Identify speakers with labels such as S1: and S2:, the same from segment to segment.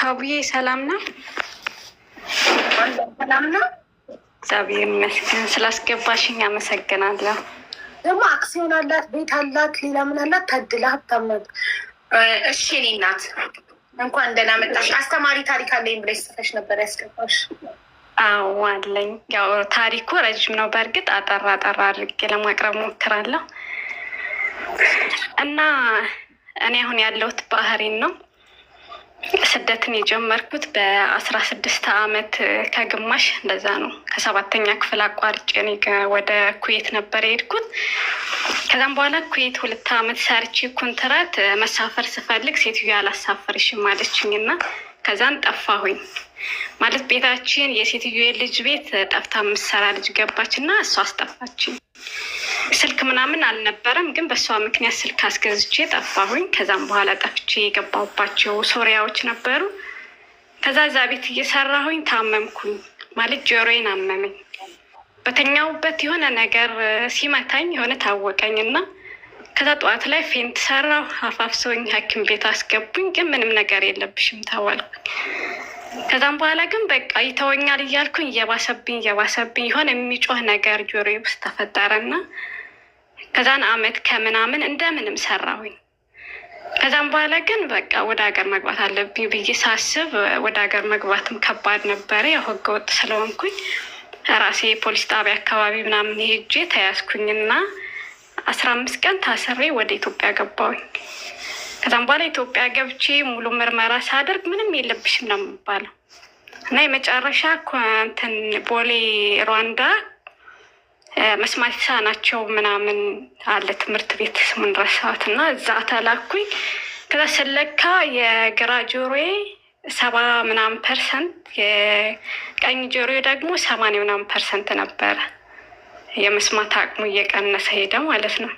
S1: ሀቡዬ ሰላም ነው?
S2: ሰላም ነው፣
S1: እግዚአብሔር ይመስገን። ስላስገባሽኝ አመሰግናለሁ።
S2: ደግሞ አክሲዮን አላት፣ ቤት አላት፣ ሌላ ምን አላት? ታድላ ሀብታም ናት። እሺ እኔ እናት እንኳን ደህና መጣሽ። አስተማሪ ታሪክ አለኝ ብለሽ ጽፈሽ ነበር ያስገባሽ?
S1: አዎ አለኝ። ያው ታሪኩ ረጅም ነው። በእርግጥ አጠራ አድርጌ ለማቅረብ ሞክራለሁ እና እኔ አሁን ያለሁት ባህሬን ነው። ስደትን የጀመርኩት በ16 ዓመት ከግማሽ እንደዛ ነው። ከ7ኛ ክፍል አቋርጬ እኔ ወደ ኩዌት ነበር የሄድኩት። ከዛም በኋላ ኩዌት 2 ዓመት ሰርቼ ኮንትራት መሳፈር ስፈልግ ሴትዮ አላሳፈርሽም አለችኝ እና ከዛን ጠፋሁኝ። ማለት ቤታችን የሴትዮ ልጅ ቤት ጠፍታ የምትሰራ ልጅ ገባች እና እሷ አስጠፋችኝ። ስልክ ምናምን አልነበረም፣ ግን በእሷ ምክንያት ስልክ አስገዝቼ ጠፋሁኝ። ከዛም በኋላ ጠፍቼ የገባሁባቸው ሶሪያዎች ነበሩ። ከዛ እዛ ቤት እየሰራሁኝ ታመምኩኝ። ማለት ጆሮዬን አመመኝ። በተኛውበት የሆነ ነገር ሲመታኝ የሆነ ታወቀኝ እና ከዛ ጠዋት ላይ ፌንት ሰራሁ። አፋፍሰውኝ ሐኪም ቤት አስገቡኝ። ግን ምንም ነገር የለብሽም ተባልኩኝ። ከዛም በኋላ ግን በቃ ይተወኛል እያልኩኝ እየባሰብኝ የሆነ የሚጮህ ነገር ጆሮዬ ውስጥ ተፈጠረና ከዛን አመት ከምናምን እንደምንም ሰራሁኝ። ከዛም በኋላ ግን በቃ ወደ ሀገር መግባት አለብኝ ብዬ ሳስብ ወደ ሀገር መግባትም ከባድ ነበረ። ያው ህገወጥ ስለሆንኩኝ ራሴ ፖሊስ ጣቢያ አካባቢ ምናምን ሄጄ ተያዝኩኝና 15 ቀን ታስሬ ወደ ኢትዮጵያ ገባሁኝ። ከዛም በኋላ ኢትዮጵያ ገብቼ ሙሉ ምርመራ ሳደርግ ምንም የለብሽም ነው የሚባለው እና የመጨረሻ እንትን ቦሌ ሩዋንዳ መስማት የተሳናቸው ምናምን አለ ትምህርት ቤት ስሙን ረሳሁት እና እዛ ተላኩኝ። ከዛ ስለካ የግራ ጆሮዬ 70% የቀኝ ጆሮዬ ደግሞ 80% ነበረ። የመስማት አቅሙ እየቀነሰ ሄደ ማለት ነው።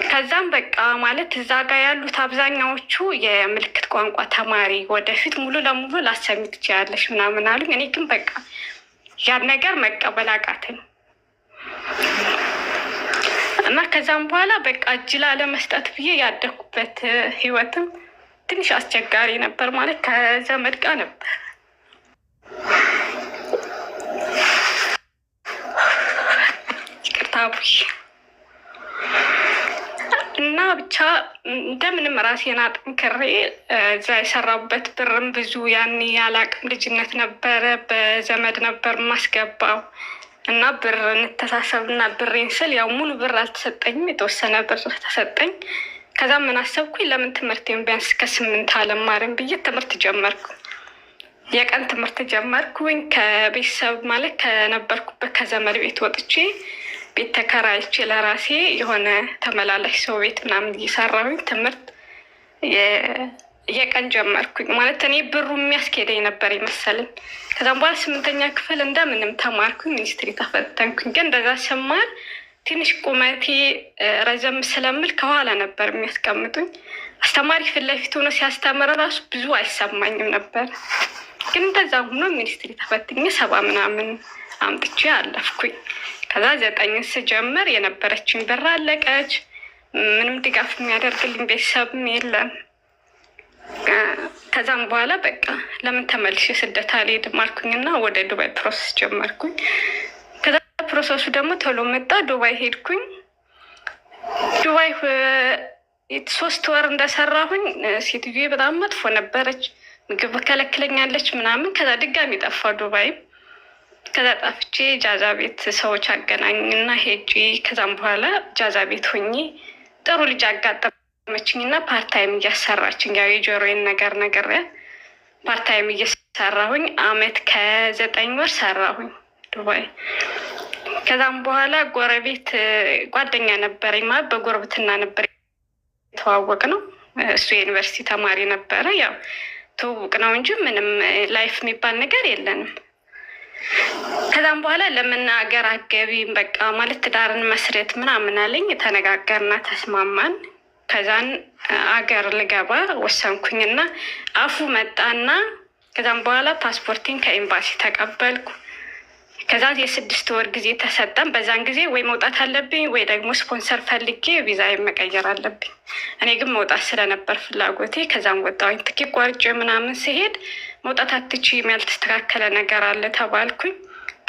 S1: ከዛም በቃ ማለት እዛ ጋር ያሉት አብዛኛዎቹ የምልክት ቋንቋ ተማሪ ወደፊት ሙሉ ለሙሉ ላሰሚ ትችያለሽ ምናምን አሉኝ። እኔ ግን በቃ ያን ነገር መቀበል አቃተኝ እና ከዛም በኋላ በቃ እጅ ላለመስጠት ብዬ ያደኩበት ህይወትም ትንሽ አስቸጋሪ ነበር። ማለት ከዘመድ ጋር ነበር ይቅርታቡኝ እና ብቻ እንደምንም ራሴን አጠንክሬ እዛ የሰራሁበት ብርም ብዙ ያኔ ያላቅም ልጅነት ነበረ። በዘመድ ነበር ማስገባው እና ብር እንተሳሰብና ብሬን ስል ያው ሙሉ ብር አልተሰጠኝም፣ የተወሰነ ብር ተሰጠኝ። ከዛ ምን አሰብኩኝ፣ ለምን ትምህርቴን ቢያንስ ከ8 አልማርም ብዬ ትምህርት ጀመርኩ። የቀን ትምህርት ጀመርኩኝ። ከቤተሰብ ማለት ከነበርኩበት ከዘመድ ቤት ወጥቼ ቤት ተከራይቼ ለራሴ የሆነ ተመላላሽ ሰው ቤት ምናምን እየሰራሁኝ ትምህርት የቀን ጀመርኩኝ። ማለት እኔ ብሩ የሚያስኬደኝ ነበር ይመሰለኝ። ከዛም በኋላ 8ኛ ክፍል እንደምንም ተማርኩኝ፣ ሚኒስትሪ ተፈተንኩኝ። ግን እንደዛ ስማር ትንሽ ቁመቴ ረዘም ስለምል ከኋላ ነበር የሚያስቀምጡኝ። አስተማሪ ፊት ለፊት ሆኖ ሲያስተምር ራሱ ብዙ አይሰማኝም ነበር። ግን እንደዛ ሆኖ ሚኒስትሪ ተፈትኜ 70 ምናምን አምጥቼ አለፍኩኝ። ከዛ 9 ስጀምር የነበረችኝ ብር አለቀች። ምንም ድጋፍ የሚያደርግልኝ ቤተሰብም የለም። ከዛም በኋላ በቃ ለምን ተመልሼ ስደት አልሄድም አልኩኝና ወደ ዱባይ ፕሮሰስ ጀመርኩኝ። ከዛ ፕሮሰሱ ደግሞ ቶሎ መጣ። ዱባይ ሄድኩኝ። ዱባይ 3 ወር እንደሰራሁኝ ሴትዮ በጣም መጥፎ ነበረች። ምግብ ከለክለኛለች ምናምን። ከዛ ድጋሚ ጠፋ ዱባይ። ከዛ ጠፍቼ ጃዛ ቤት ሰዎች አገናኝና ሄጂ። ከዛም በኋላ ጃዛ ቤት ሆኜ ጥሩ ልጅ አጋጠመችኝና ፓርታይም እያሰራችኝ ያው የጆሮዬን ነገር ፓርታይም እየሰራሁኝ አመት ከ9 ወር ሰራሁኝ ዱባይ። ከዛም በኋላ ጎረቤት ጓደኛ ነበረኝ። ማለት በጎረቤትና ነበር የተዋወቅ ነው። እሱ የዩኒቨርሲቲ ተማሪ ነበረ። ያው ትውውቅ ነው እንጂ ምንም ላይፍ የሚባል ነገር የለንም። ከዛም በኋላ ለምን አገር አገቢም በቃ ማለት ትዳርን መስረት ምናምን አለኝ። ተነጋገርና ተስማማን። ከዛን አገር ልገባ ወሰንኩኝና አፉ መጣና ከዛም በኋላ ፓስፖርቴን ከኤምባሲ ተቀበልኩ። ከዛ የ6 ወር ጊዜ ተሰጠን። በዛን ጊዜ ወይ መውጣት አለብኝ ወይ ደግሞ ስፖንሰር ፈልጌ ቪዛ መቀየር አለብኝ። እኔ ግን መውጣት ስለነበር ፍላጎቴ ከዛም ወጣሁኝ። ትኬት ቆርጬ ምናምን ሲሄድ መውጣት አትችይም ያልተስተካከለ ነገር አለ ተባልኩኝ።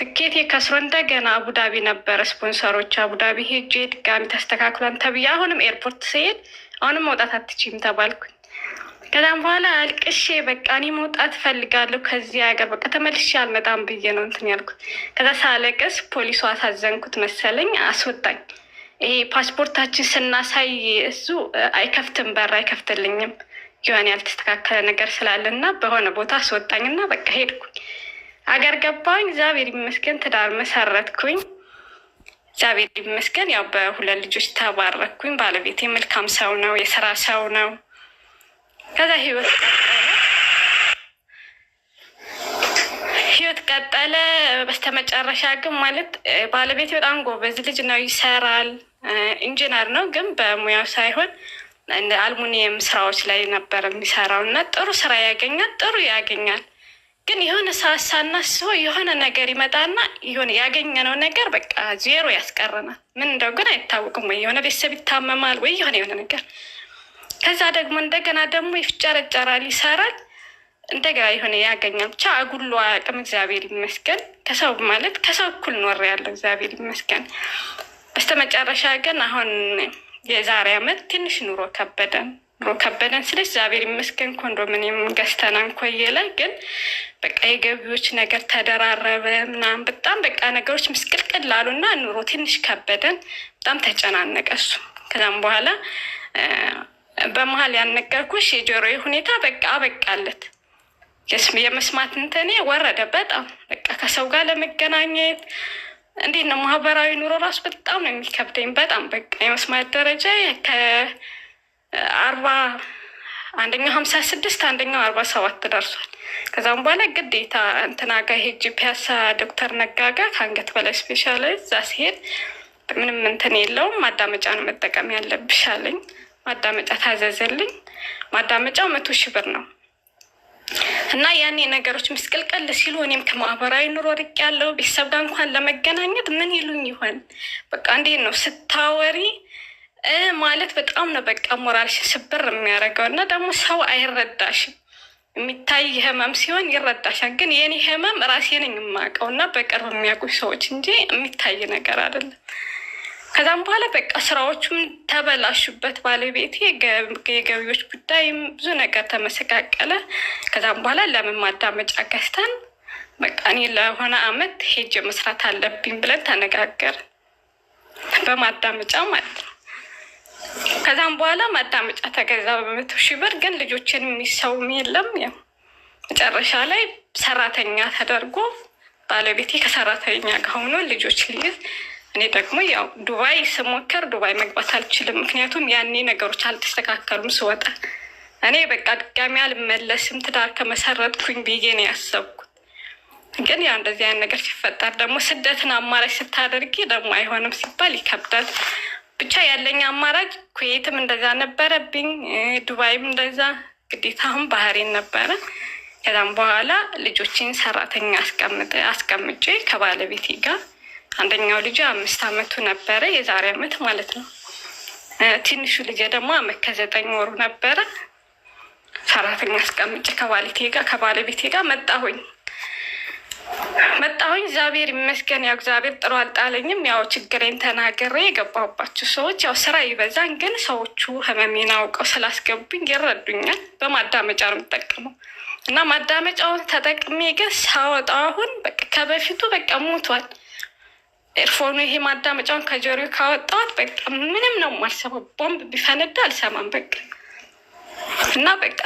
S1: ትኬቴ ከስሮ እንደገና አቡዳቢ ነበረ ስፖንሰሮች አቡዳቢ ሄጄ ድጋሚ ተስተካክሏን ተብዬ አሁንም ኤርፖርት ሲሄድ አሁንም መውጣት አትችይም ተባልኩኝ። ከዛም በኋላ አልቅሼ በቃ እኔ መውጣት ፈልጋለሁ ከዚህ ሀገር በቃ ተመልሼ አልመጣም ብዬ ነው እንትን ያልኩት። ከዛ ሳለቅስ ፖሊሱ አሳዘንኩት መሰለኝ አስወጣኝ። ይሄ ፓስፖርታችን ስናሳይ እሱ አይከፍትም በር አይከፍትልኝም የሆነ ያልተስተካከለ ነገር ስላለና በሆነ ቦታ አስወጣኝና በቃ ሄድኩኝ። አገር ገባኝ። እግዚአብሔር ይመስገን ትዳር መሰረትኩኝ። እግዚአብሔር ይመስገን ያው በ2 ልጆች ተባረኩኝ። ባለቤቴ መልካም ሰው ነው፣ የስራ ሰው ነው። ከዛ ህይወት ቀጠለ። በስተመጨረሻ ግን ማለት ባለቤቴ በጣም ጎበዝ ልጅ ነው፣ ይሰራል። ኢንጂነር ነው ግን በሙያው ሳይሆን አልሙኒየም ስራዎች ላይ ነበር የሚሰራው እና ጥሩ ስራ ያገኛል፣ ጥሩ ያገኛል። ግን የሆነ ሰዓት ሳናስበው የሆነ ነገር ይመጣና የሆነ ያገኘነው ነገር በቃ ዜሮ ያስቀረናል። ምን እንደው ግን አይታወቅም። ወይ የሆነ ቤተሰብ ይታመማል ወይ የሆነ ነገር ከዛ ደግሞ እንደገና ደግሞ ይፍጨረጨራል፣ ይሰራል፣ እንደገና የሆነ ያገኛል። ብቻ አጉሎ አያውቅም። እግዚአብሔር ይመስገን ከሰው ማለት ከሰው እኩል ኖር ያለው እግዚአብሔር ይመስገን። በስተመጨረሻ ግን አሁን የዛሬ ዓመት ትንሽ ኑሮ ከበደን ስለዚህ እግዚአብሔር ይመስገን ኮንዶሚኒየም ገዝተናን ኮዬ ላይ ግን በቃ የገቢዎች ነገር ተደራረበ ምናምን በጣም በቃ ነገሮች ምስቅልቅል አሉና ኑሮ ትንሽ ከበደን፣ በጣም ተጨናነቀ እሱ። ከዛም በኋላ በመሀል ያነገርኩሽ የጆሮዬ ሁኔታ በቃ አበቃለት። የመስማት እንትኔ ወረደ በጣም በቃ ከሰው ጋር ለመገናኘት እንዴት ነው ማህበራዊ ኑሮ ራሱ በጣም ነው የሚከብደኝ። በጣም በቃ የመስማት ደረጃ ከ40 አንደኛው 56 አንደኛው 47 ደርሷል። ከዛም በኋላ ግዴታ እንትና ጋር ሄጅ ፒያሳ ዶክተር ነጋጋ ከአንገት በላይ ስፔሻላይዝ እዛ ሲሄድ ምንም እንትን የለውም ማዳመጫ ነው መጠቀም ያለብሽ አለኝ። ማዳመጫ ታዘዘልኝ። ማዳመጫው 100,000 ብር ነው እና ያኔ ነገሮች ምስቅልቅል ሲሉ እኔም ከማህበራዊ ኑሮ ርቅ ያለው ቤተሰብ ጋር እንኳን ለመገናኘት ምን ይሉኝ ይሆን በቃ እንዴት ነው ስታወሪ ማለት በጣም ነው በቃ ሞራልሽ ስብር የሚያደርገው እና ደግሞ ሰው አይረዳሽም። የሚታይ ህመም ሲሆን ይረዳሻል። ግን የኔ ህመም ራሴ ነኝ የማውቀው እና በቅርብ የሚያውቁ ሰዎች እንጂ የሚታይ ነገር አይደለም። ከዛም በኋላ በቃ ስራዎቹም ተበላሹበት። ባለቤቴ የገቢዎች ጉዳይም ብዙ ነገር ተመሰቃቀለ። ከዛም በኋላ ለምን ማዳመጫ ገዝተን በቃ እኔ ለሆነ አመት ሄጅ መስራት አለብኝ ብለን ተነጋገር በማዳመጫው ማለት ነው። ከዛም በኋላ ማዳመጫ ተገዛ በ100,000 ብር። ግን ልጆችን የሚሰውም የለም። ያው መጨረሻ ላይ ሰራተኛ ተደርጎ ባለቤቴ ከሰራተኛ ጋር ሆኖ ልጆች ልይዝ እኔ ደግሞ ያው ዱባይ ስሞከር ዱባይ መግባት አልችልም። ምክንያቱም ያኔ ነገሮች አልተስተካከሉም። ስወጣ እኔ በቃ ድጋሚ አልመለስም ትዳር ከመሰረትኩኝ ብዬ ነው ያሰብኩት። ግን ያው እንደዚህ አይነት ነገር ሲፈጠር ደግሞ ስደትን አማራጭ ስታደርጊ ደግሞ አይሆንም ሲባል ይከብዳል። ብቻ ያለኝ አማራጭ ኩዌትም እንደዛ ነበረብኝ፣ ዱባይም እንደዛ ግዴታ አሁን ባህሬን ነበረ። ከዛም በኋላ ልጆችን ሰራተኛ አስቀምጬ ከባለቤቴ ጋር አንደኛው ልጅ 5 አመቱ ነበረ የዛሬ አመት ማለት ነው። ትንሹ ልጅ ደግሞ አመት ከ9 ወሩ ነበረ። ሰራተኛ አስቀምጬ ከባለቤቴ ጋር መጣሁኝ። እግዚአብሔር ይመስገን ያው እግዚአብሔር ጥሩ አልጣለኝም። ያው ችግሬን ተናግሬ የገባሁባቸው ሰዎች ያው ስራ ይበዛን፣ ግን ሰዎቹ ህመሜን አውቀው ስላስገቡኝ ይረዱኛል። በማዳመጫ ነው የምጠቀመው እና ማዳመጫውን ተጠቅሜ ግን ሳወጣው አሁን በቃ ከበፊቱ በቃ ሞቷል። ኤርፎኑ ይሄ ማዳመጫውን ከጆሮዬ ካወጣሁት በቃ ምንም ነው የማልሰማው። ቦምብ ቢፈነዳ አልሰማም በቃ እና በቃ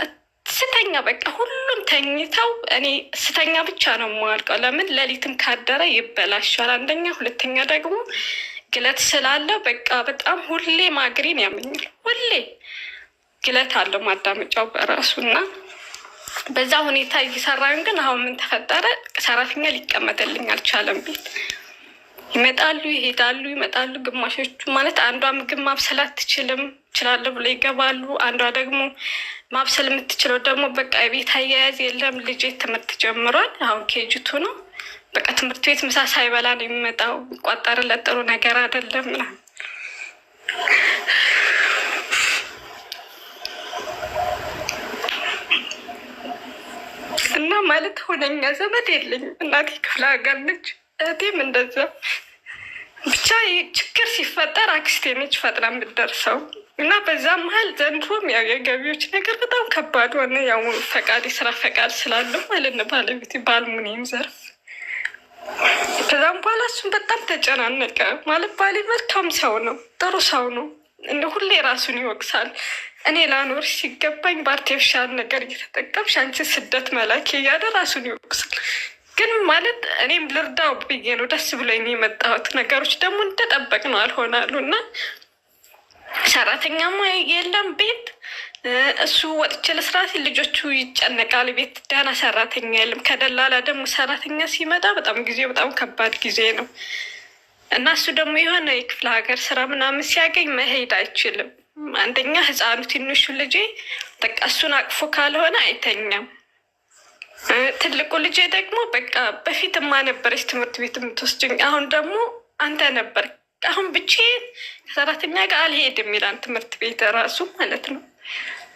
S1: ስተኛ በቃ ሁሉም ተኝተው እኔ ስተኛ ብቻ ነው የማልቀው። ለምን ሌሊትም ካደረ ይበላሻል። አንደኛ፣ ሁለተኛ ደግሞ ግለት ስላለው በቃ በጣም ሁሌ ማግሪን ያመኛል። ሁሌ ግለት አለው ማዳመጫው በራሱ እና በዛ ሁኔታ እየሰራን ግን አሁን ምን ተፈጠረ? ሰራተኛ ሊቀመጥልኝ አልቻለም። ቤት ይመጣሉ ይሄዳሉ፣ ይመጣሉ። ግማሾቹ ማለት አንዷ ምግብ ማብሰል አትችልም፣ እችላለሁ ብሎ ይገባሉ። አንዷ ደግሞ ማብሰል የምትችለው ደግሞ በቃ የቤት አያያዝ የለም። ልጄ ትምህርት ጀምሯል። አሁን ኬጅቱ ነው። በቃ ትምህርት ቤት ምሳ ሳይበላ ነው የሚመጣው። ቋጠርለት ጥሩ ነገር አይደለም ምናምን እና ማለት ሆነኛ ዘመድ የለኝም። እናቴ ክፍለ ሀገር ነች፣ እህቴም እንደዛ። ብቻ ችግር ሲፈጠር አክስቴ ነች ፈጥና የምትደርሰው እና በዛ መሀል ዘንድሮም ያው የገቢዎች ነገር በጣም ከባድ ሆነ። ያው ፈቃድ የስራ ፈቃድ ስላለው ማለት ነው ባለቤቴ በአልሙኒየም ዘርፍ። ከዛም በኋላ እሱም በጣም ተጨናነቀ። ማለት ባሌ መልካም ሰው ነው፣ ጥሩ ሰው ነው። እንደ ሁሌ ራሱን ይወቅሳል። እኔ ላኖር ሲገባኝ በአርቲፊሻል ነገር እየተጠቀምሽ አንቺ ስደት መላክ እያለ ራሱን ይወቅሳል። ግን ማለት እኔም ልርዳው ብዬ ነው ደስ ብሎኝ የመጣሁት። ነገሮች ደግሞ እንደጠበቅ ነው አልሆናሉ እና ሰራተኛማ የለም ቤት። እሱ ወጥቼ ለስራ ሲል ልጆቹ ይጨነቃል። ቤት ደህና ሰራተኛ የለም። ከደላላ ደግሞ ሰራተኛ ሲመጣ ጊዜው በጣም ከባድ ጊዜ ነው እና እሱ ደግሞ የሆነ የክፍለ ሀገር ስራ ምናምን ሲያገኝ መሄድ አይችልም። አንደኛ ህፃኑ ትንሹ ልጄ በቃ እሱን አቅፎ ካልሆነ አይተኛም። ትልቁ ልጄ ደግሞ በቃ በፊትማ ነበረች ትምህርት ቤት የምትወስድኝ፣ አሁን ደግሞ አንተ ነበር። አሁን ብቻዬን ከሰራተኛ ጋር አልሄድም ይላል ትምህርት ቤት ራሱ ማለት ነው።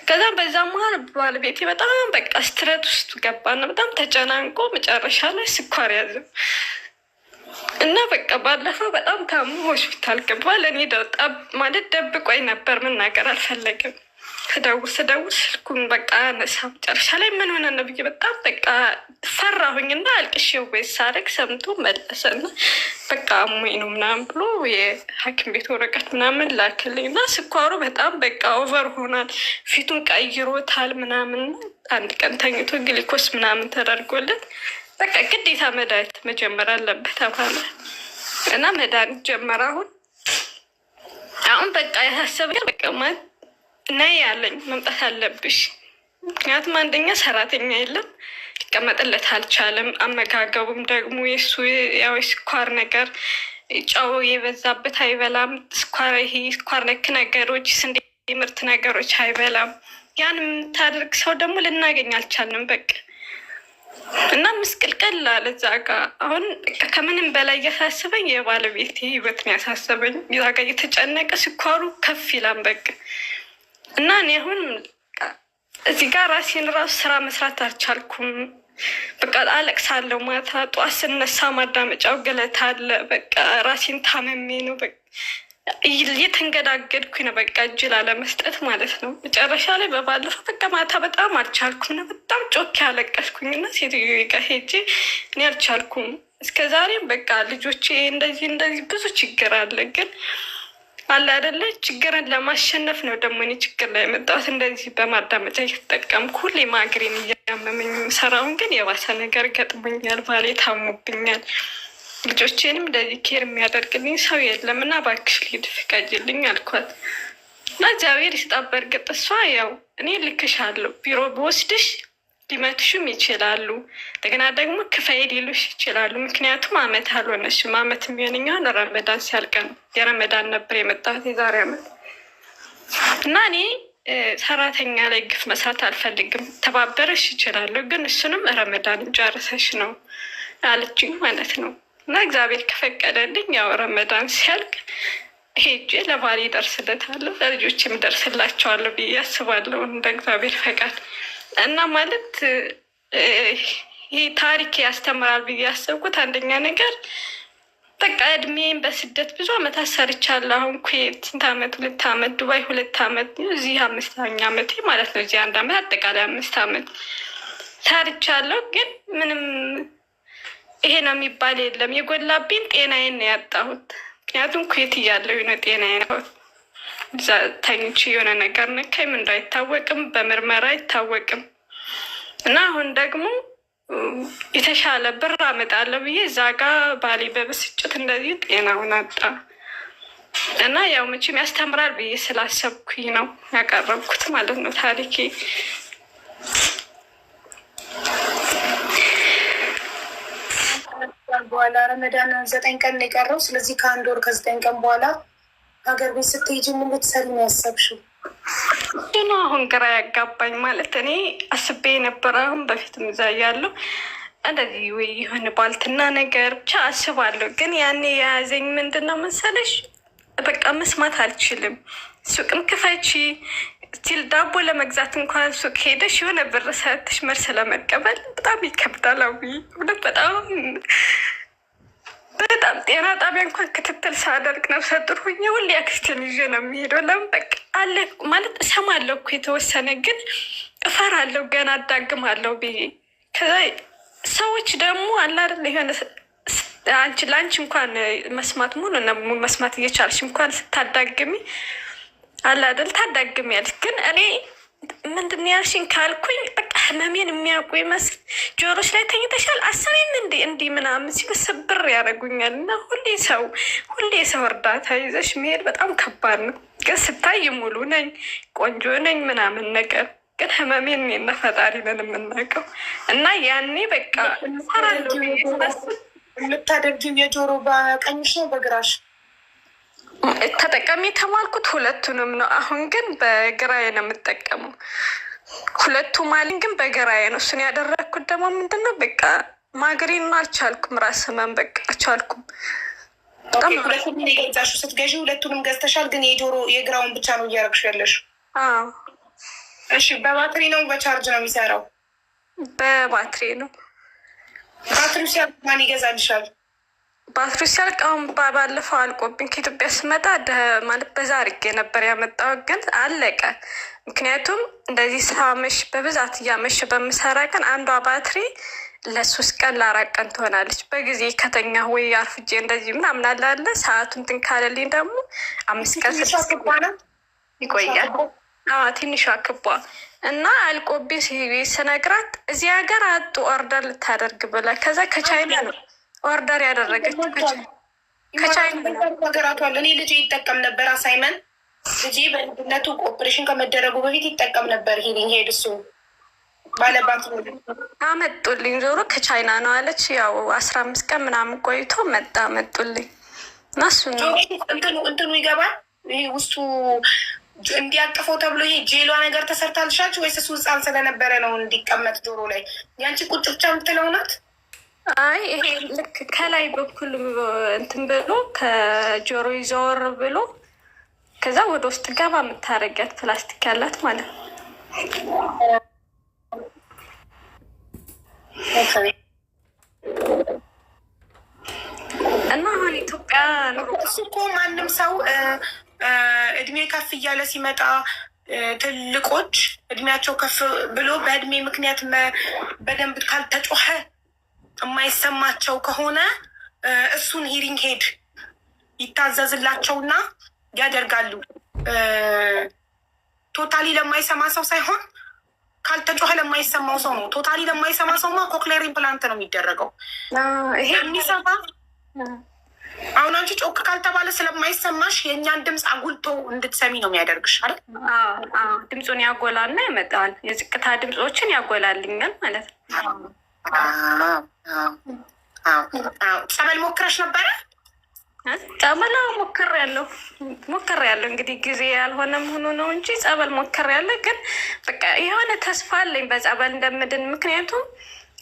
S1: ከዛ በዛ መሀል ባለቤቴ በጣም በቃ ስትረት ውስጥ ገባና በጣም ተጨናንቆ መጨረሻ ላይ ስኳር ያዘው እና በቃ ባለፈው በጣም ታሞ ሆስፒታል ገባል። እኔ ማለት ደብቆኝ ነበር፣ መናገር አልፈለግም። ስደውል ስልኩን በቃ አነሳ። መጨረሻ ላይ ምን ሆነ ነው ብዬ በጣም በቃ ፈራሁኝና አልቅሼ ወይስ ሳረግ ሰምቶ መለሰና በቃ አሞኝ ነው ምናምን ብሎ የሐኪም ቤት ወረቀት ምናምን ላክልኝ እና ስኳሩ በጣም በቃ ኦቨር ሆኗል፣ ፊቱን ቀይሮታል ምናምን። አንድ ቀን ተኝቶ ግሊኮስ ምናምን ተደርጎለት በቃ ግዴታ መድኃኒት መጀመር አለበት ተባለ እና መድኃኒት ጀመረ። አሁን በቃ ያሳሰበኝ በቃ ማለት ነይ ያለኝ መምጣት አለብሽ። ምክንያቱም አንደኛ ሰራተኛ የለም፣ ሊቀመጥለት አልቻለም። አመጋገቡም ደግሞ የሱ ያው ስኳር ነገር ጨው የበዛበት አይበላም። ስኳር ነክ ነገሮች፣ ስንዴ ምርት ነገሮች አይበላም። ያን የምታደርግ ሰው ደግሞ ልናገኝ አልቻልንም በቃ እና ምስቅልቅል አለ እዛ ጋ። አሁን ከምንም በላይ እያሳስበኝ የባለቤቴ ህይወት ነው ያሳሰበኝ። እዛ ጋ እየተጨነቀ ስኳሩ ከፍ ይላል በቃ እና እኔ አሁን እዚህ ጋር ራሴን ራሱ ስራ መስራት አልቻልኩም። በቃ አለቅሳለሁ። ማታ ጠዋት ስነሳ ማዳመጫው ገለታ አለ። በቃ ራሴን ታመሜ ነው በቃ እየተንገዳገድኩኝ ነው በቃ እጅ ላለመስጠት ማለት ነው። መጨረሻ ላይ በባለፈው በቃ ማታ በጣም አልቻልኩም ነው በጣም ጮኬ ያለቀስኩኝ እና ሴትዮ ጋ ሄጄ እኔ አልቻልኩም። እስከ ዛሬም በቃ ልጆቼ እንደዚህ ብዙ ችግር አለ ግን አለ አይደለ ችግርን ለማሸነፍ ነው ደግሞ እኔ ችግር ላይ የመጣሁት። እንደዚህ በማዳመጫ እየተጠቀምኩ ሁሌ ማግሬን እያመመኝ የምሰራውን ግን የባሰ ነገር ገጥሞኛል። ባሌ ታሞብኛል። ልጆቼንም እንደዚህ ኬር የሚያደርግልኝ ሰው የለም እና እባክሽ ልሂድ ፍቀጂልኝ አልኳት እና እግዚአብሔር ይስጣት። በእርግጥ እሷ ያው እኔ ልክሻለሁ ቢሮ በወስድሽ ሊመቱሽም ይችላሉ፣ እንደገና ደግሞ ክፈይ ሊሉሽ ይችላሉ። ምክንያቱም አመት አልሆነሽም። አመት የሚሆነኛውን ረመዳን ሲያልቅ ነው። የረመዳን ነበር የመጣሁት የዛሬ አመት እና እኔ ሰራተኛ ላይ ግፍ መስራት አልፈልግም። ተባበረሽ ይችላሉ ግን እሱንም ረመዳን ጨርሰሽ ነው አለችኝ ማለት ነው። እና እግዚአብሔር ከፈቀደልኝ ያው ረመዳን ሲያልቅ ሄጄ ለባሌ ደርስለታለሁ፣ ለልጆችም ደርስላቸዋለሁ ብዬ አስባለሁ እንደ እግዚአብሔር ፈቃድ። እና ማለት ይህ ታሪክ ያስተምራል ብዬ ያሰብኩት አንደኛ ነገር በቃ እድሜን በስደት ብዙ አመታት ሰርቻለሁ። አሁን ኩዌት ስንት አመት? 2 አመት፣ ዱባይ 2 አመት፣ እዚህ 5ኛ አመቴ ማለት ነው። እዚህ 1 አመት፣ አጠቃላይ 5 አመት ሰርቻለሁ። ግን ምንም ይሄ ነው የሚባል የለም። የጎላብኝ ጤናዬን ነው ያጣሁት። ምክንያቱም ኩዌት እያለሁ ነው ጤናዬን ያጣሁት። እዛ ተኝቼ የሆነ ነገር ነካኝ ምን አይታወቅም፣ በምርመራ አይታወቅም። እና አሁን ደግሞ የተሻለ ብር አመጣለሁ ብዬ እዛ ጋ ባሌ በብስጭት እንደዚህ ጤናውን አጣ እና ያው መቼም ያስተምራል ብዬ ስላሰብኩኝ ነው ያቀረብኩት ማለት ነው ታሪኬ።
S2: በኋላ ረመዳን 9 ቀን ነው የቀረው። ስለዚህ ከ1 ወር ከ9 ቀን በኋላ ሀገር ቤት ስትሄጂ ምን ልትሰሪ ነው ያሰብሽው?
S1: አሁን ግራ ያጋባኝ ማለት እኔ አስቤ የነበረ አሁን በፊት እዛ ያለው እንደዚህ ወይ የሆነ ባልትና ነገር ብቻ አስባለሁ። ግን ያኔ የያዘኝ ምንድን ነው መሰለሽ፣ በቃ መስማት አልችልም። ሱቅም ክፈቺ ስቲል ዳቦ ለመግዛት እንኳን ሱቅ ሄደሽ የሆነ ብር ሰጥሽ መልስ ለመቀበል በጣም ይከብዳል። እውነት በጣም ጤና ጣቢያ እንኳን ክትትል ሳደርግ ነፍሰ ጡር ሆኜ ሁሌ አክስቴን ይዤ ነው የሚሄደው። ለምን በቃ አለ ማለት እሰማለሁ እኮ የተወሰነ፣ ግን እፈራለሁ ገና አዳግማለሁ ብዬ። ከዛ ሰዎች ደግሞ አለ አይደል የሆነ ለአንቺ እንኳን መስማት ሙሉ መስማት እየቻልሽ እንኳን ስታዳግሚ አለ አይደል ታዳግሚያለሽ። ግን እኔ ምንድን ያልሽኝ ካልኩኝ በቃ ህመሜን የሚያውቁ ይመስል ጆሮች ላይ ተኝተሻል አሰሚም እንዲህ ምናምን ሲሉ ስብር ያደርጉኛል። እና ሁሌ ሰው እርዳታ ይዘሽ መሄድ በጣም ከባድ ነው። ግን ስታይ ሙሉ ነኝ ቆንጆ ነኝ ምናምን ነገር፣ ግን ህመሜን እኔና ፈጣሪ ነን የምናውቀው። እና ያኔ በቃ ሰራለሁ
S2: የምታደርጊው የጆሮ በቀኝሽ ነው በግራሽ?
S1: ተጠቀሚ የተባልኩት ሁለቱንም ነው። አሁን ግን በግራዬ ነው የምጠቀመው። ሁለቱ ማለኝ ግን በግራዬ ነው። እሱን ያደረግኩት ደግሞ ምንድን ነው በቃ ማግሬን አልቻልኩም። ራስ ህመም በቃ አልቻልኩም።
S2: ሁለቱንም የገዛሽው? ስትገዢ ሁለቱንም ገዝተሻል፣ ግን የግራውን ብቻ ነው እያደረግሽ ያለሽ? እሺ። በባትሪ ነው በቻርጅ ነው የሚሰራው?
S1: በባትሪ ነው።
S2: ባትሪው ሲያልቅ ማን ይገዛልሻል?
S1: ባትሪ ሲያልቅ አሁን ባለፈው አልቆብኝ ከኢትዮጵያ ስመጣ ማለት በዛ አድርጌ ነበር ያመጣው፣ ግን አለቀ። ምክንያቱም እንደዚህ ሳመሽ በብዛት እያመሽ በምሰራ ቀን አንዷ ባትሪ ለ3 ቀን ለ4 ቀን ትሆናለች። በጊዜ ከተኛ ወይ አርፍጄ እንደዚህ ምናምን አላለ ሰዓቱን እንትን ካለልኝ ደግሞ 5 ቀን 6 ቀን ይቆያል። ትንሿ ክቧ እና አልቆቤ ስነግራት እዚህ ሀገር አጡ ኦርደር ልታደርግ ብላ ከዛ ከቻይና ነው ኦርደር ያደረገች ከቻይና
S2: ሀገራቷል። እኔ ልጄ ይጠቀም ነበር አሳይመን ልጄ በልጅነቱ ኦፕሬሽን ከመደረጉ በፊት ይጠቀም ነበር። ሂሊንግ ሄድ እሱ ባለባት
S1: አመጡልኝ። ዞሮ ከቻይና ነው አለች። ያው 15 ቀን ምናምን ቆይቶ አመጡልኝ እና እሱ ነው
S2: እንትኑ ይገባል። ይሄ ውስጡ እንዲያቅፈው ተብሎ ይሄ ጄሏ ነገር ተሰርታልሻች ወይስ እሱ ህፃን ስለነበረ ነው እንዲቀመጥ ጆሮ ላይ? ያንቺ ቁጭ ብቻ የምትለው ናት?
S1: አይ ይሄ ልክ ከላይ በኩል እንትን ብሎ ከጆሮ ይዘወር ብሎ ከዛ ወደ ውስጥ ገባ የምታረጊያት ፕላስቲክ ያላት ማለት ነው። እና አሁን ኢትዮጵያ
S2: እሱ እኮ ማንም ሰው እድሜ ከፍ እያለ ሲመጣ ትልቆች እድሜያቸው ከፍ ብሎ በእድሜ ምክንያት በደንብ ካልተጮኸ የማይሰማቸው ከሆነ እሱን ሂሪንግ ሄድ ይታዘዝላቸውና ያደርጋሉ። ቶታሊ ለማይሰማ ሰው ሳይሆን ካልተጮኸ ለማይሰማው ሰው ነው። ቶታሊ ለማይሰማ ሰውማ ኮክሌር ኢምፕላንት ነው የሚደረገው። ይሄ የሚሰማ አሁን አንቺ ጮክ ካልተባለ ስለማይሰማሽ የእኛን ድምፅ አጉልቶ እንድትሰሚ ነው የሚያደርግሽ አይደል?
S1: ድምፁን ያጎላልና ያመጣል። የዝቅታ ድምፆችን ያጎላልኛል ማለት ነው።
S2: ጸበል ሞክረሽ ነበረ?
S1: ጸበል ሞክሬያለሁ። እንግዲህ ጊዜ ያልሆነም ሆኖ ነው እንጂ ጸበል ሞክሬያለሁ። ግን በቃ የሆነ ተስፋ አለኝ በጸበል እንደምድን። ምክንያቱም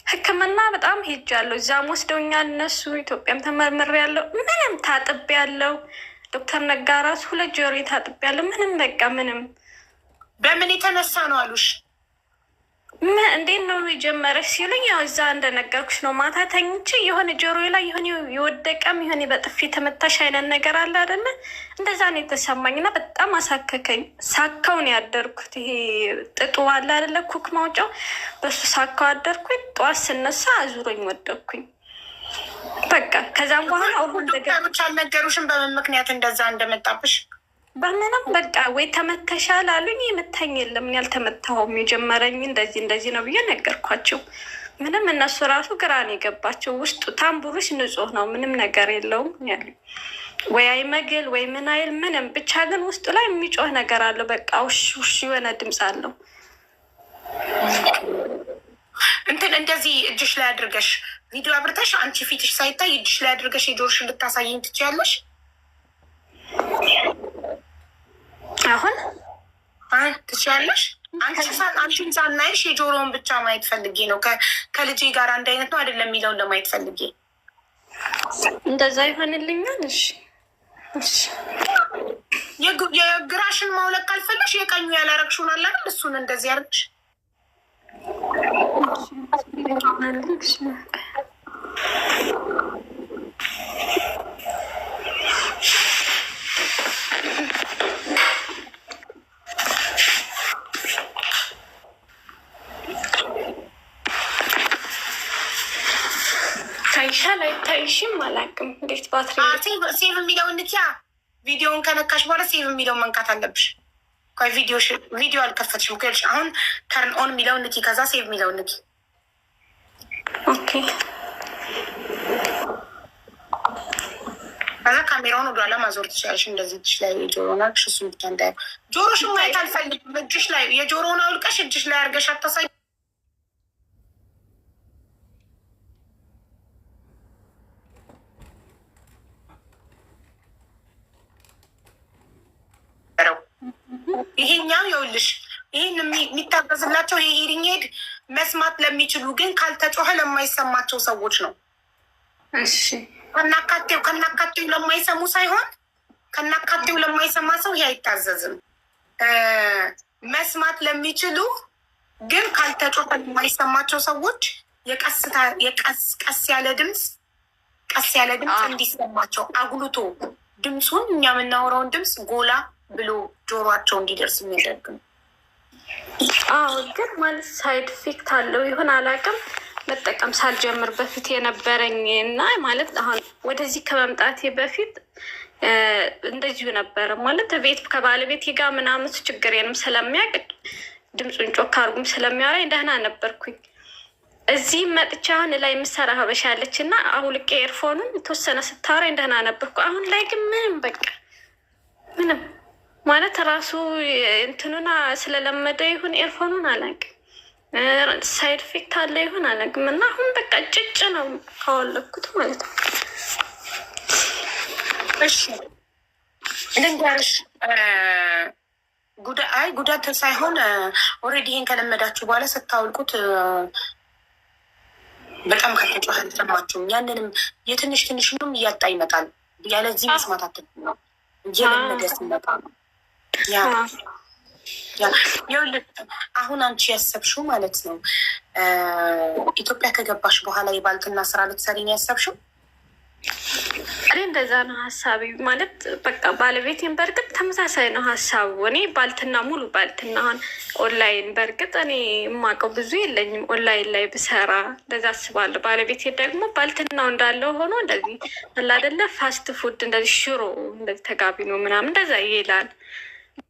S1: ሕክምና በጣም ሄጃለሁ። እዛም ወስደውኛል እነሱ። ኢትዮጵያም ተመርምሬያለሁ። ምንም ታጥቤያለሁ። ዶክተር ነጋ ራሱ 2 ጆሮ ታጥቤያለሁ። ምንም
S2: በምን የተነሳ ነው አሉሽ?
S1: እንዴት ነው የጀመረች ሲሉኝ፣ ያው እዛ እንደነገርኩሽ ነው። ማታ ተኝቼ የሆነ ጆሮ ላይ የሆነ የወደቀም የሆነ በጥፊ የተመታሽ አይነት ነገር አለ አይደለ? እንደዛ ነው የተሰማኝ እና በጣም አሳከከኝ። ሳካውን ያደርኩት ይሄ ጥጡ አለ አይደለ? ኩክ ማውጫው በሱ ሳካው አደርኩኝ። ጠዋት ስነሳ አዙሮኝ ወደኩኝ። በቃ ከዛም በኋላ
S2: ዶክተሮች አልነገሩሽም በምን ምክንያት እንደዛ እንደመጣብሽ?
S1: በምንም በቃ ወይ ተመተሻል አሉኝ። የመታኝ የለም ያልተመታሁም፣ የጀመረኝ እንደዚህ ነው ብዬ ነገርኳቸው። ምንም እነሱ ራሱ ግራን የገባቸው። ውስጡ ታምቡሩሽ ንጹህ ነው፣ ምንም ነገር የለውም ያሉ። ወይ አይመግል ወይ ምን አይል ምንም፣ ብቻ ግን ውስጡ ላይ የሚጮህ ነገር አለው። በቃ ውሽ የሆነ ድምፅ አለው።
S2: እንትን እንደዚህ እጅሽ ላይ አድርገሽ ቪዲዮ አብርተሽ አንቺ ፊትሽ ሳይታይ እጅሽ ላይ አድርገሽ የጆሮሽ ልታሳይኝ ትችያለሽ?
S1: አሁን
S2: ትችያለሽ? አንቺን ሳናይሽ የጆሮውን ብቻ ማየት ፈልጌ ነው። ከልጄ ጋር አንድ አይነት ነው አይደለም የሚለውን ለማየት ፈልጌ
S1: እንደዛ ይሆንልኛል። እሺ እሺ።
S2: የግራሽን ማውለቅ ካልፈለሽ የቀኙ ያላረግሽውን አለ አይደል? እሱን እንደዚህ ያርግሽ።
S1: ታይሻል አይታይሽም አላውቅም። እንዴት ባትሪ
S2: ሴቭ የሚለውን ንኪያ። ቪዲዮውን ከነካሽ በኋላ ሴቭ የሚለውን መንካት አለብሽ። ቪዲዮ አልከፈትሽም። አሁን ተርን ኦን የሚለውን ንኪ፣ ከዛ ሴቭ የሚለውን ንኪ።
S1: ኦኬ።
S2: ከዛ ካሜራውን ወደኋላ ማዞር ትችላለሽ። እንደዚህ እጅሽ ላይ የጆሮውን አልቅሽ፣ እሱን ብቻ እንዳያው። ጆሮሽን ማየት አልፈልግም። እጅሽ ላይ የጆሮውን አውልቀሽ እጅሽ ላይ አድርገሽ አታሳይ። ይሄኛው ይኸውልሽ፣ ይህን የሚታገዝላቸው ይሄ ሂሪንግ ኤድ መስማት ለሚችሉ ግን ካልተጮኸ ለማይሰማቸው ሰዎች ነው።
S1: እሺ፣
S2: ከናካቴው ለማይሰሙ ሳይሆን ከናካቴው ለማይሰማ ሰው ይሄ አይታዘዝም። መስማት ለሚችሉ ግን ካልተጮኸ ለማይሰማቸው ሰዎች ቀስ ያለ ድምፅ እንዲሰማቸው አጉልቶ ድምፁን እኛ የምናወራውን ድምፅ ጎላ ብሎ ጆሯቸው እንዲደርስ የሚያደርግ ነው።
S1: አዎ፣ ግን ማለት ሳይድ ኢፌክት አለው ይሁን አላውቅም። መጠቀም ሳልጀምር በፊት የነበረኝ እና ማለት አሁን ወደዚህ ከመምጣቴ በፊት እንደዚሁ ነበረ። ማለት ቤት ከባለቤቴ ጋር ምናምን ችግሬንም ስለሚያውቅ ድምፁን ጮክ አድርጉም ስለሚያወራኝ ደህና ነበርኩኝ። እዚህ መጥቻ አሁን ላይ የምሰራ ሀበሻ ያለች እና አውልቄ ኤርፎኑን የተወሰነ ስታወራኝ ደህና ነበርኩ። አሁን ላይ ግን ምንም ማለት ራሱ እንትኑና ስለለመደ ይሁን ኤርፎኑን አላውቅም፣ ሳይድ ኢፌክት አለ ይሁን አላውቅም። እና አሁን በቃ ጭጭ ነው ካወለኩት ማለት ነው።
S2: እሺ ልንገርሽ፣ ጉዳት ሳይሆን ኦልሬዲ ይሄን ከለመዳችሁ በኋላ ስታውልቁት በጣም ከተጮኸ አልሰማችሁም። ያንንም የትንሽንም እያጣ ይመጣል። ያለዚህ መስማት አትል ነው እየለመደ ሲመጣ ነው። ይኸውልሽ አሁን አንቺ ያሰብሽው ማለት ነው ኢትዮጵያ ከገባሽ በኋላ የባልትና ስራ ልትሰሪ ነው ያሰብሽው?
S1: እኔ እንደዛ ነው ሀሳቢ። ማለት በቃ ባለቤቴን በእርግጥ ተመሳሳይ ነው ሀሳቡ። እኔ ሙሉ ባልትና አሁን ኦንላይን በእርግጥ እኔ የማውቀው ብዙ የለኝም። ኦንላይን ላይ ብሰራ እንደዛ አስባለሁ። ባለቤቴ ደግሞ ባልትናው እንዳለው ሆኖ እንደዚህ አላደለ ፋስት ፉድ እንደዚህ ሽሮ እንደዚህ ተጋቢ ነው ምናምን እንደዛ ይላል።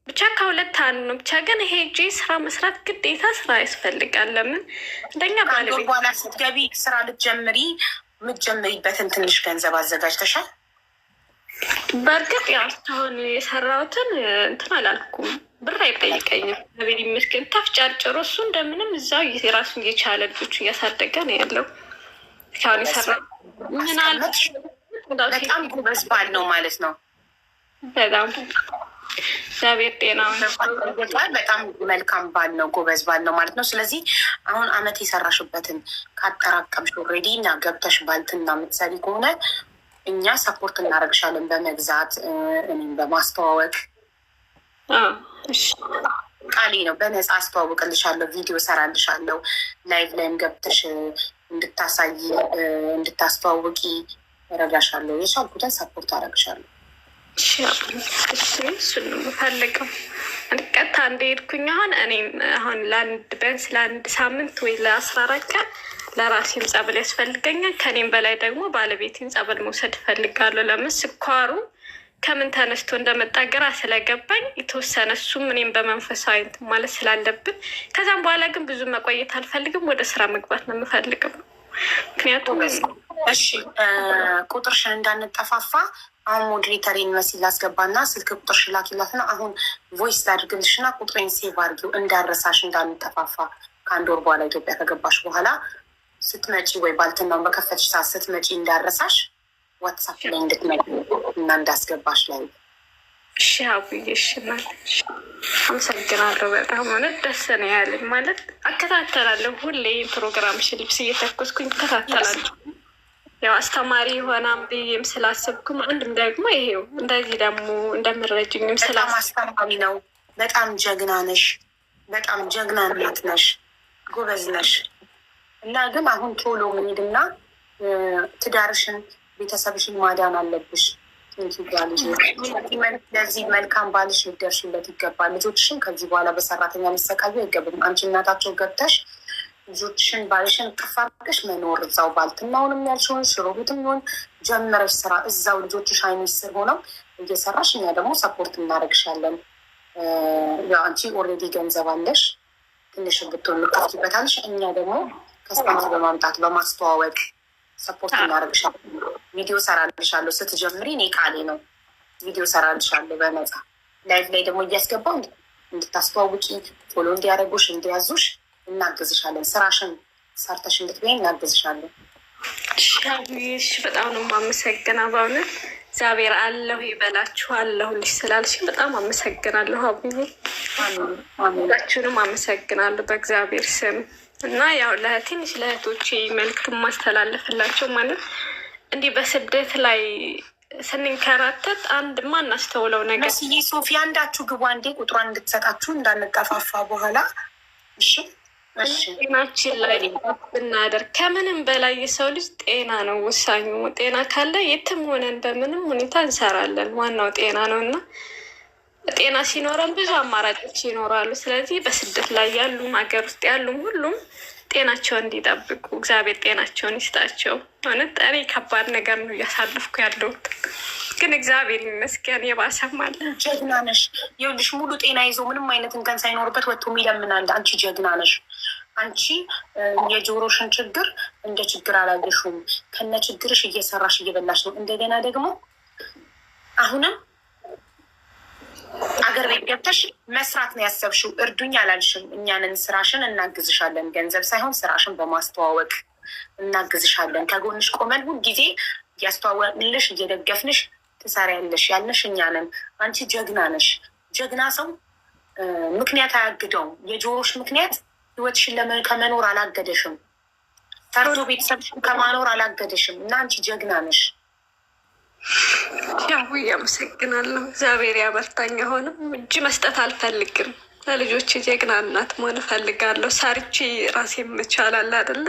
S1: ብቻ ከሁለት አንዱ ነው። ብቻ ግን ይሄ እጄ ስራ መስራት ግዴታ ስራ ያስፈልጋል። ለምን እንደኛ ባለቤት
S2: በኋላ ስትገቢ ስራ የምትጀምሪበትን ትንሽ ገንዘብ አዘጋጅተሻል?
S1: በእርግጥ ያው እስካሁን የሰራሁትን እንትን አላልኩም። ብር አይጠይቀኝም። ቤት ይመስገን። ታፍጫርጭሮ እሱ እንደምንም እዛው የራሱን የቻለ ልጆቹ እያሳደገ ነው ያለው። እስካሁን የሰራ
S2: በጣም ጎበዝ ባል ነው ማለት ነው።
S1: በጣም እግዚአብሔር ጤናውን
S2: በጣም መልካም ባል ነው፣ ጎበዝ ባል ነው ማለት ነው። ስለዚህ አሁን አመት የሰራሽበትን ካጠራቀምሽ ኦልሬዲ እና ገብተሽ ባልትና የምትሰሪ ከሆነ እኛ ሰፖርት እናደርግሻለን በመግዛት እኔም በማስተዋወቅ ቃሌ ነው። በነፃ አስተዋውቅልሻለሁ፣ ቪዲዮ ሰራልሻለሁ፣ ላይቭ ላይም ገብተሽ እንድታሳይ እንድታስተዋውቂ እረዳሻለሁ። የቻልኩትን ሰፖርት አደርግሻለሁ።
S1: እሱን ነው የምፈልገው። ቀጥታ እንደሄድኩኝ አሁን ቢያንስ ለአንድ ሳምንት ወይ ለ14 ቀን ለራሴም ጸበል ያስፈልገኛል። ከኔም በላይ ደግሞ ባለቤቴን ጸበል መውሰድ እፈልጋለሁ። ለምን ስኳሩ ከምን ተነስቶ እንደመጣ ግራ ስለገባኝ የተወሰነ እሱም እኔም በመንፈሳዊ እንትን ማለት ስላለብን፣ ከዛም በኋላ ግን ብዙ መቆየት አልፈልግም። ወደ ስራ መግባት ነው የምፈልገው። ምክንያቱም
S2: እሺ ቁጥርሽን እንዳንጠፋፋ አሁን ሞዴሬተሬን መሲል ላስገባና ስልክ ቁጥርሽ ላኪላትና አሁን ቮይስ ላድርግልሽና ቁጥሬን ሴቭ አድርጊው እንዳረሳሽ እንዳንጠፋፋ። ከአንድ ወር በኋላ ኢትዮጵያ ከገባሽ በኋላ ስትመጪ ወይ ባልትናውን በከፈትሽ ሰዓት ስትመጪ እንዳረሳሽ ዋትሳፕ ላይ እንድትመጪ እና እንዳስገባሽ ላይ
S1: እሺ አቡዬ፣ እሺ ማለት አመሰግናለሁ። በጣም እውነት ደስ ነው ያለኝ። ማለት አከታተላለሁ ሁሌ ፕሮግራምሽን ልብስ እየተኮስኩኝ እከታተላለሁ። ያው አስተማሪ የሆናም ብዬም ስላሰብኩም አንድም ደግሞ ይሄው እንደዚህ ደግሞ እንደምረጅኝም
S2: በጣም አስተማሪ ነው። በጣም ጀግና ነሽ። በጣም ጀግና እናት ነሽ። ጎበዝ ነሽ። እና ግን አሁን ቶሎ መሄድና ትዳርሽን ቤተሰብሽን ማዳን አለብሽ። ለዚህ መልካም ባልሽ ልደርሽለት ይገባል። ልጆችሽን ከዚህ በኋላ በሰራተኛ ሊሰቃዩ አይገቡም። አንቺ እናታቸው ገብተሽ ልጆችሽን ባልሽን ቅፍ አድርገሽ መኖር እዛው ባልትናውንም ያልሽውን ሽሮቤትም ሆን ጀምረሽ ስራ እዛው ልጆችሽ አይነት ስር ሆነው እየሰራሽ እኛ ደግሞ ሰፖርት እናደርግሻለን። አንቺ ኦልሬዲ ገንዘብ አለሽ፣ ትንሽ ብትሆን ልታፍበታለሽ። እኛ ደግሞ ከስተመር በማምጣት በማስተዋወቅ ሰፖርት እናደርግሻለን። ቪዲዮ ሰራልሻለሁ። ስትጀምሪ እኔ ቃሌ ነው ቪዲዮ ሰራልሻለሁ በነፃ ላይቭ ላይ ደግሞ እያስገባው እንድታስተዋውቂ ፎሎ እንዲያደርጉሽ እንዲያዙሽ እናግዝሻለን። ስራሽን ሰርተሽ እንድትበይ እናግዝሻለን።
S1: ሻቡሽ በጣም ነው የማመሰግነው። በእውነት እግዚአብሔር አለሁ ይበላችሁ አለሁልሽ ስላልሽ በጣም አመሰግናለሁ። አቡዬ ሁላችሁንም አመሰግናለሁ በእግዚአብሔር ስም። እና ያው ለትንሽ ለእህቶቼ መልዕክት ማስተላለፍላቸው ማለት እንዲህ በስደት ላይ ስንንከራተት አንድ ማናስተውለው ነገር
S2: መስዬ ሶፊ አንዳችሁ ግቡ አንዴ ቁጥሯን እንድትሰጣችሁ እንዳንጠፋፋ በኋላ
S1: ጤናችን ላይ ብናደርግ ከምንም በላይ የሰው ልጅ ጤና ነው ወሳኙ። ጤና ካለ የትም ሆነን በምንም ሁኔታ እንሰራለን። ዋናው ጤና ነው እና ጤና ሲኖረን ብዙ አማራጮች ይኖራሉ። ስለዚህ በስደት ላይ ያሉም ሀገር ውስጥ ያሉም ሁሉም ጤናቸውን እንዲጠብቁ እግዚአብሔር ጤናቸውን ይስጣቸው። እውነት እኔ ከባድ ነገር ነው እያሳለፍኩ ያለሁት፣ ግን እግዚአብሔር ይመስገን የባሰም አለ።
S2: ጀግና ነሽ። ይኸውልሽ ሙሉ ጤና ይዞ ምንም አይነት እንከን ሳይኖርበት ወጥቶ የሚለምናለ። አንቺ ጀግና ነሽ። አንቺ የጆሮሽን ችግር እንደ ችግር አላየሽውም። ከነ ችግርሽ እየሰራሽ እየበላሽ ነው። እንደገና ደግሞ አሁንም አገር ቤት ገብተሽ መስራት ነው ያሰብሽው። እርዱኝ አላልሽም። እኛንን ስራሽን እናግዝሻለን። ገንዘብ ሳይሆን ስራሽን በማስተዋወቅ እናግዝሻለን። ከጎንሽ ቆመን ሁል ጊዜ እያስተዋወቅንልሽ እየደገፍንሽ ትሰሪያለሽ ያልንሽ እኛንን። አንቺ ጀግና ነሽ። ጀግና ሰው ምክንያት አያግደውም። የጆሮሽ ምክንያት ህይወትሽን ከመኖር አላገደሽም። ሰርቶ ቤተሰብሽን ከማኖር አላገደሽም። እና አንቺ ጀግና ነሽ።
S1: ያው አመሰግናለሁ። እግዚአብሔር ያበርታኝ። አሁንም እጅ መስጠት አልፈልግም። ለልጆች ጀግና እናት መሆን እፈልጋለሁ። ሰርቼ ራሴን መቻል አለ አይደለ?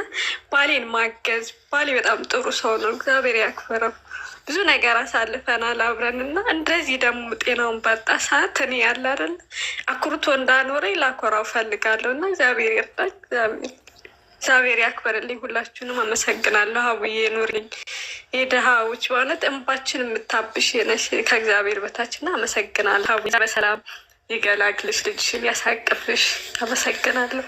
S1: ባሌን ማገዝ። ባሌ በጣም ጥሩ ሰው ነው። እግዚአብሔር ያክብረው። ብዙ ነገር አሳልፈናል አብረን እና እንደዚህ ደግሞ ጤናውን ባጣ ሰዓት እኔ ያለ አይደለ አኩርቶ እንዳኖረኝ ላኮራው እፈልጋለሁ እና እግዚአብሔር ይርዳኝ። እግዚአብሔር ያክበርልኝ። ሁላችሁንም አመሰግናለሁ። አቡዬ ኑሪልኝ። የድሃዎች በእውነት እንባችን የምታብሽ ነሽ ከእግዚአብሔር በታችና አመሰግናለሁ። አቡዬ በሰላም ይገላግልሽ፣ ልጅሽን ያሳቅፍሽ። አመሰግናለሁ።